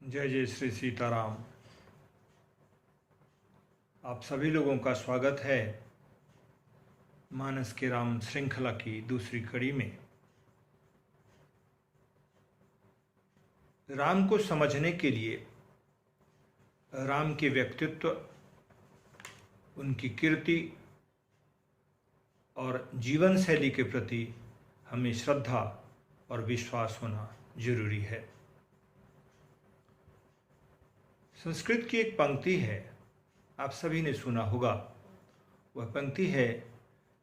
जय जय श्री सीताराम। आप सभी लोगों का स्वागत है मानस के राम श्रृंखला की दूसरी कड़ी में। राम को समझने के लिए राम के व्यक्तित्व, उनकी कीर्ति और जीवन शैली के प्रति हमें श्रद्धा और विश्वास होना जरूरी है। संस्कृत की एक पंक्ति है, आप सभी ने सुना होगा। वह पंक्ति है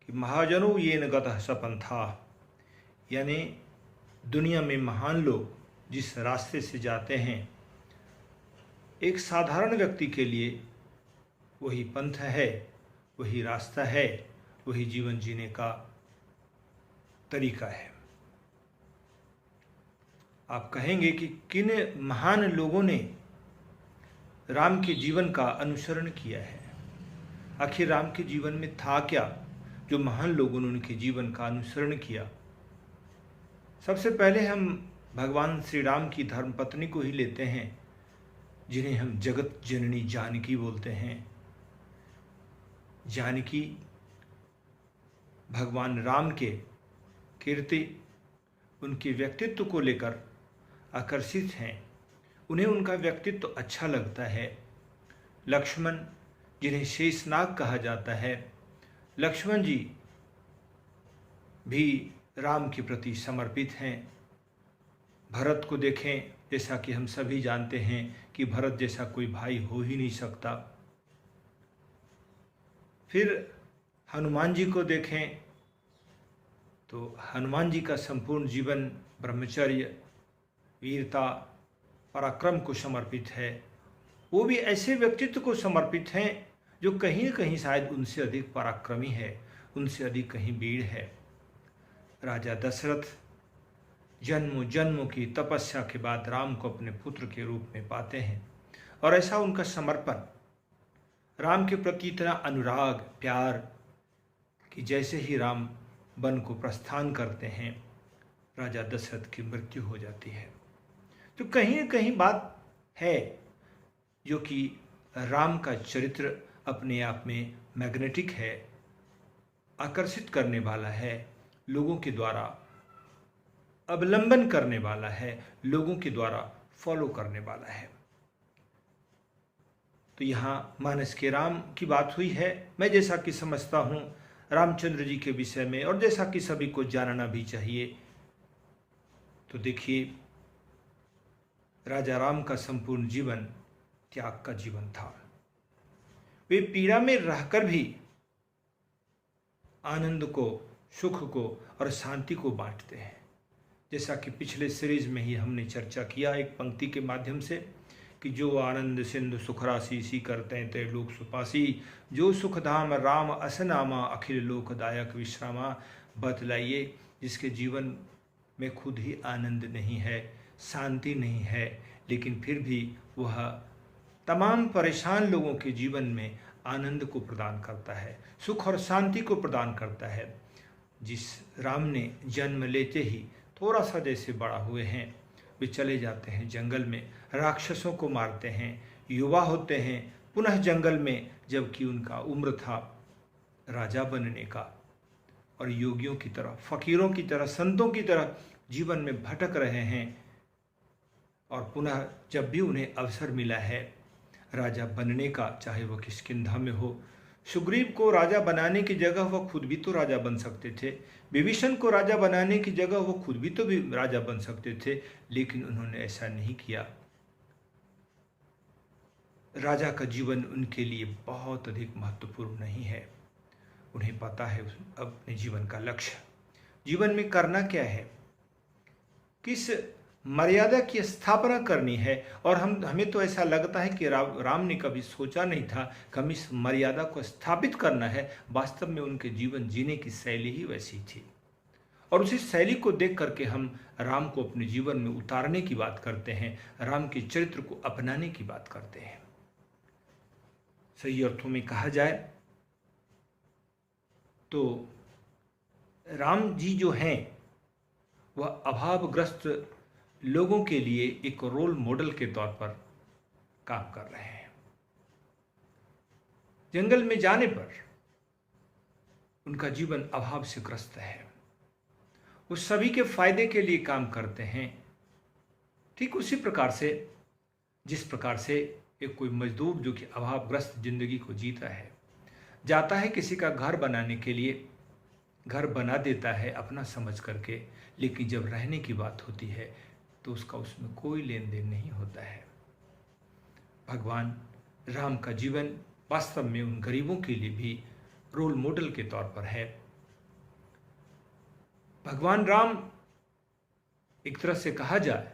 कि महाजनों येन गतः स पंथाः, यानी दुनिया में महान लोग जिस रास्ते से जाते हैं, एक साधारण व्यक्ति के लिए वही पंथ है, वही रास्ता है, वही जीवन जीने का तरीका है। आप कहेंगे कि किन महान लोगों ने राम के जीवन का अनुसरण किया है? आखिर राम के जीवन में था क्या जो महान लोगों ने उनके जीवन का अनुसरण किया? सबसे पहले हम भगवान श्री राम की धर्मपत्नी को ही लेते हैं, जिन्हें हम जगत जननी जानकी बोलते हैं। जानकी भगवान राम के कीर्ति, उनके व्यक्तित्व को लेकर आकर्षित हैं। उन्हें उनका व्यक्तित्व अच्छा लगता है। लक्ष्मण, जिन्हें शेषनाग कहा जाता है, लक्ष्मण जी भी राम के प्रति समर्पित हैं। भरत को देखें, जैसा कि हम सभी जानते हैं कि भरत जैसा कोई भाई हो ही नहीं सकता। फिर हनुमान जी को देखें तो हनुमान जी का संपूर्ण जीवन ब्रह्मचर्य, वीरता, पराक्रम को समर्पित है। वो भी ऐसे व्यक्तित्व को समर्पित हैं जो कहीं न कहीं शायद उनसे अधिक पराक्रमी है, उनसे अधिक कहीं वीर है। राजा दशरथ जन्मों जन्मों की तपस्या के बाद राम को अपने पुत्र के रूप में पाते हैं, और ऐसा उनका समर्पण, राम के प्रति इतना अनुराग, प्यार कि जैसे ही राम वन को प्रस्थान करते हैं, राजा दशरथ की मृत्यु हो जाती है। तो कहीं न कहीं बात है जो कि राम का चरित्र अपने आप में मैग्नेटिक है, आकर्षित करने वाला है, लोगों के द्वारा अवलंबन करने वाला है, लोगों के द्वारा फॉलो करने वाला है। तो यहाँ मानस के राम की बात हुई है। मैं जैसा कि समझता हूँ रामचंद्र जी के विषय में, और जैसा कि सभी को जानना भी चाहिए, तो देखिए, राजा राम का संपूर्ण जीवन त्याग का जीवन था। वे पीड़ा में रहकर भी आनंद को, सुख को और शांति को बांटते हैं। जैसा कि पिछले सीरीज में ही हमने चर्चा किया एक पंक्ति के माध्यम से कि जो आनंद सिंधु सुखरासी सी करते हैं ते लोक सुपासी, जो सुखधाम राम असनामा अखिल लोकदायक विश्रामा। बतलाइए, जिसके जीवन में खुद ही आनंद नहीं है, शांति नहीं है, लेकिन फिर भी वह तमाम परेशान लोगों के जीवन में आनंद को प्रदान करता है, सुख और शांति को प्रदान करता है। जिस राम ने जन्म लेते ही थोड़ा सा जैसे बड़ा हुए हैं, वे चले जाते हैं जंगल में, राक्षसों को मारते हैं, युवा होते हैं पुनः जंगल में, जबकि उनका उम्र था राजा बनने का, और योगियों की तरह, फकीरों की तरह, संतों की तरह जीवन में भटक रहे हैं। और पुनः जब भी उन्हें अवसर मिला है राजा बनने का, चाहे वह किष्किंधा में हो, सुग्रीव को राजा बनाने की जगह वह खुद भी तो राजा बन सकते थे, विभीषण को राजा बनाने की जगह वो खुद भी तो भी राजा बन सकते थे, लेकिन उन्होंने ऐसा नहीं किया। राजा का जीवन उनके लिए बहुत अधिक महत्वपूर्ण नहीं है। उन्हें पता है अपने जीवन का लक्ष्य, जीवन में करना क्या है, किस मर्यादा की स्थापना करनी है। और हमें तो ऐसा लगता है कि राम ने कभी सोचा नहीं था कि हम इस मर्यादा को स्थापित करना है। वास्तव में उनके जीवन जीने की शैली ही वैसी थी, और उसी शैली को देख करके हम राम को अपने जीवन में उतारने की बात करते हैं, राम के चरित्र को अपनाने की बात करते हैं। सही अर्थों में कहा जाए तो राम जी जो हैं वह अभावग्रस्त लोगों के लिए एक रोल मॉडल के तौर पर काम कर रहे हैं। जंगल में जाने पर उनका जीवन अभाव से ग्रस्त है, वो सभी के फायदे के लिए काम करते हैं। ठीक उसी प्रकार से जिस प्रकार से एक कोई मजदूर जो कि अभावग्रस्त जिंदगी को जीता है, जाता है किसी का घर बनाने के लिए, घर बना देता है अपना समझ करके, लेकिन जब रहने की बात होती है तो उसका उसमें कोई लेन देन नहीं होता है। भगवान राम का जीवन वास्तव में उन गरीबों के लिए भी रोल मॉडल के तौर पर है। भगवान राम एक तरह से कहा जाए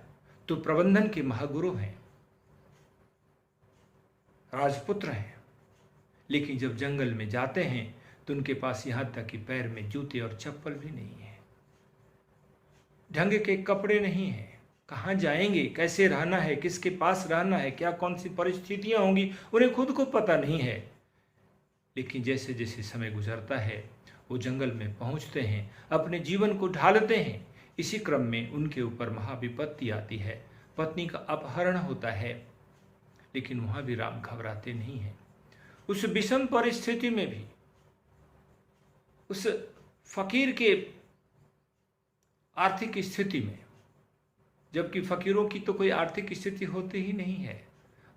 तो प्रबंधन के महागुरु हैं, राजपुत्र हैं, लेकिन जब जंगल में जाते हैं तो उनके पास यहां तक कि पैर में जूते और चप्पल भी नहीं है, ढंग के कपड़े नहीं हैं। कहाँ जाएंगे, कैसे रहना है, किसके पास रहना है, क्या कौन सी परिस्थितियां होंगी, उन्हें खुद को पता नहीं है। लेकिन जैसे जैसे समय गुजरता है वो जंगल में पहुंचते हैं, अपने जीवन को ढालते हैं। इसी क्रम में उनके ऊपर महाविपत्ति आती है, पत्नी का अपहरण होता है, लेकिन वहां भी राम घबराते नहीं हैं। उस विषम परिस्थिति में भी, उस फकीर के आर्थिक स्थिति में, जबकि फकीरों की तो कोई आर्थिक स्थिति होती ही नहीं है,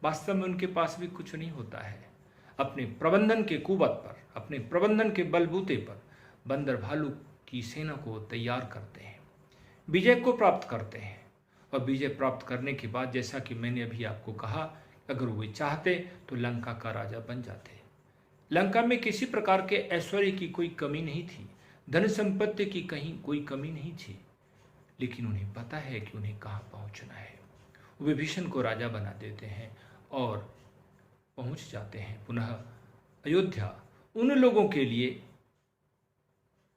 वास्तव में उनके पास भी कुछ नहीं होता है, अपने प्रबंधन के कुवत पर, अपने प्रबंधन के बलबूते पर बंदर भालू की सेना को तैयार करते हैं, विजय को प्राप्त करते हैं। और विजय प्राप्त करने के बाद, जैसा कि मैंने अभी आपको कहा, अगर वे चाहते तो लंका का राजा बन जाते। लंका में किसी प्रकार के ऐश्वर्य की कोई कमी नहीं थी, धन संपत्ति की कहीं कोई कमी नहीं थी, लेकिन उन्हें पता है कि उन्हें कहाँ पहुंचना है। वे विभीषण को राजा बना देते हैं और पहुंच जाते हैं पुनः अयोध्या, उन लोगों के लिए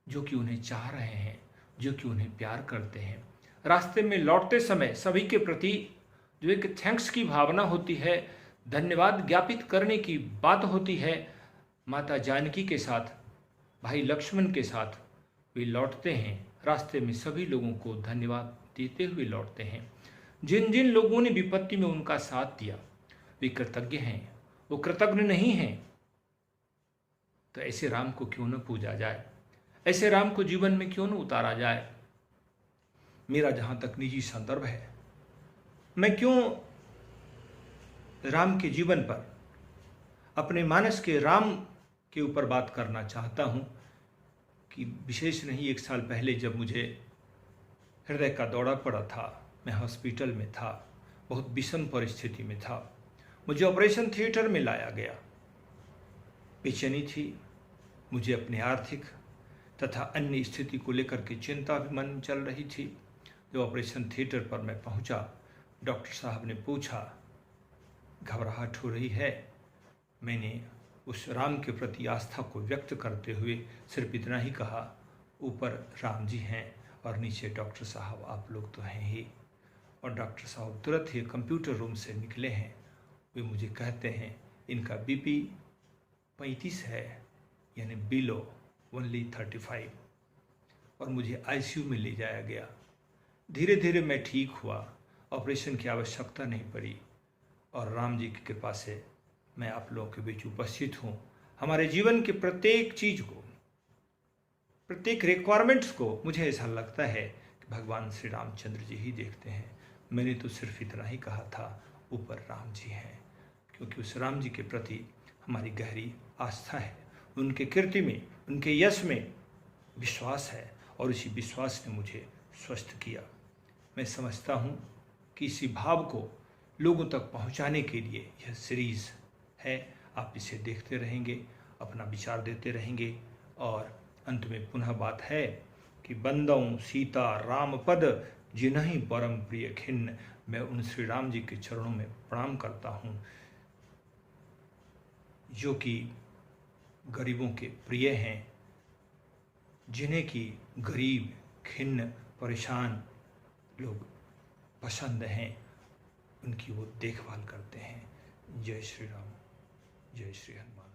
जो कि उन्हें चाह रहे हैं, जो कि उन्हें प्यार करते हैं। रास्ते में लौटते समय सभी के प्रति जो एक थैंक्स की भावना होती है, धन्यवाद ज्ञापित करने की बात होती है, माता जानकी के साथ, भाई लक्ष्मण के साथ वे लौटते हैं। रास्ते में सभी लोगों को धन्यवाद देते हुए लौटते हैं। जिन जिन लोगों ने विपत्ति में उनका साथ दिया वे कृतज्ञ हैं, वो कृतज्ञ नहीं हैं। तो ऐसे राम को क्यों न पूजा जाए, ऐसे राम को जीवन में क्यों न उतारा जाए। मेरा जहां तक निजी संदर्भ है, मैं क्यों राम के जीवन पर, अपने मानस के राम के ऊपर बात करना चाहता हूं कि विशेष नहीं, 1 साल पहले जब मुझे हृदय का दौरा पड़ा था, मैं हॉस्पिटल में था, बहुत विषम परिस्थिति में था, मुझे ऑपरेशन थिएटर में लाया गया। बेचैनी थी, मुझे अपने आर्थिक तथा अन्य स्थिति को लेकर के चिंता भी मन में चल रही थी। जब ऑपरेशन थिएटर पर मैं पहुंचा, डॉक्टर साहब ने पूछा, घबराहट हो रही है? मैंने उस राम के प्रति आस्था को व्यक्त करते हुए सिर्फ इतना ही कहा, ऊपर राम जी हैं और नीचे डॉक्टर साहब आप लोग तो हैं ही। और डॉक्टर साहब तुरंत ही कंप्यूटर रूम से निकले हैं। वे मुझे कहते हैं इनका बीपी 35 है, यानी बिलो ओनली 35, और मुझे आईसीयू में ले जाया गया। धीरे धीरे मैं ठीक हुआ, ऑपरेशन की आवश्यकता नहीं पड़ी, और राम जी की कृपा से मैं आप लोगों के बीच उपस्थित हूँ। हमारे जीवन के प्रत्येक चीज को, प्रत्येक रिक्वायरमेंट्स को, मुझे ऐसा लगता है कि भगवान श्री रामचंद्र जी ही देखते हैं। मैंने तो सिर्फ इतना ही कहा था, ऊपर राम जी हैं, क्योंकि उस राम जी के प्रति हमारी गहरी आस्था है, उनके कीर्ति में, उनके यश में विश्वास है, और इसी विश्वास ने मुझे स्वस्थ किया। मैं समझता हूँ कि इसी भाव को लोगों तक पहुँचाने के लिए यह सीरीज़ है। आप इसे देखते रहेंगे, अपना विचार देते रहेंगे, और अंत में पुनः बात है कि बंदों सीता राम पद जिन्हीं परम प्रिय खिन्न। मैं उन श्री राम जी के चरणों में प्रणाम करता हूँ जो कि गरीबों के प्रिय हैं, जिन्हें की गरीब, खिन्न, परेशान लोग पसंद हैं, उनकी वो देखभाल करते हैं। जय श्री राम, जय श्री हनुमान।